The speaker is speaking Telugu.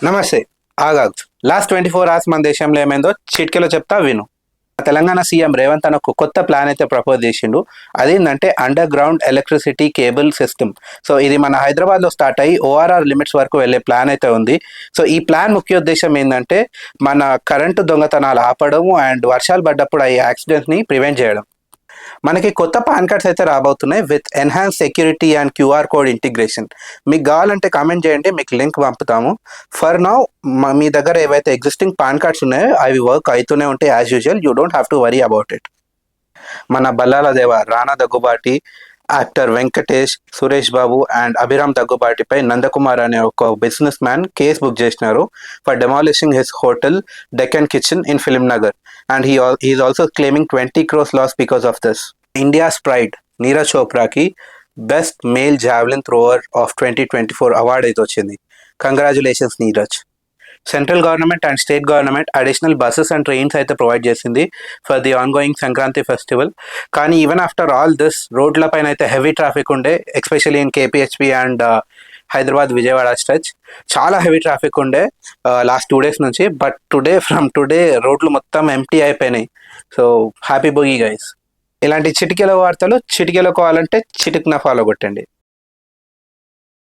నమస్తే. ఆగాగు. లాస్ట్ 24 అవర్స్ మన దేశంలో ఏమైందో చిటికెలో చెప్తా విను. తెలంగాణ సీఎం రేవంత్ అన్న ఒక కొత్త ప్లాన్ అయితే ప్రపోజ్ చేసిండు. అదేంటంటే under ground electricity cable system. So ఇది మన హైదరాబాద్లో స్టార్ట్ అయ్యి ఓఆర్ఆర్ లిమిట్స్ వరకు వెళ్ళే ప్లాన్ అయితే ఉంది. సో ఈ ప్లాన్ ముఖ్య ఉద్దేశం ఏంటంటే మన కరెంటు దొంగతనాలు ఆపడం అండ్ వర్షాలు పడ్డప్పుడు అయ్యే యాక్సిడెంట్ని ప్రివెంట్ చేయడం. మనకి కొత్త పాన్ కార్డ్స్ అయితే రాబోతున్నాయి with enhance security and QR code integration. మీకు కావాలంటే కామెంట్ చేయండి, మీకు లింక్ పంపుతాము. ఫర్ నౌ మీ దగ్గర ఏవైతే ఎగ్జిస్టింగ్ పాన్ కార్డ్స్ ఉన్నాయో అవి వర్క్ అవుతూనే ఉంటాయి as usual. You don't have to worry about it. మన బల్లాల దేవ రానా దగ్గుబాటి, యాక్టర్ వెంకటేష్, సురేష్ బాబు అండ్ అభిరామ్ దగ్గుబాటిపై నందకుమార్ అనే ఒక బిజినెస్ మ్యాన్ కేసు బుక్ చేసినారు for demolishing his hotel Deccan kitchen in Film Nagar and is also claiming 20 crores loss because of this. India's pride Neeraj చోప్రాకి best male javelin thrower of 2024 award అయితే వచ్చింది. Congratulations Neeraj. Central government and state government additional buses and trains అయితే ప్రొవైడ్ చేసింది for the ongoing Sankranti festival. కానీ ఈవెన్ ఆఫ్టర్ ఆల్ దిస్ రోడ్ల పైన అయితే హెవీ ట్రాఫిక్ ఉండే, especially in KPHB and Hyderabad Vijayawada stretch చాలా హెవీ ట్రాఫిక్ ఉండే లాస్ట్ 2 days నుంచి. బట్ ఫ్రమ్ టుడే రోడ్లు మొత్తం ఎంటీ అయిపోయినాయి. సో హ్యాపీ బోగి గైస్. ఇలాంటి చిటికెల వార్తలు చిటికెలో కావాలంటే చిటిక్న ఫాలో కొట్టండి.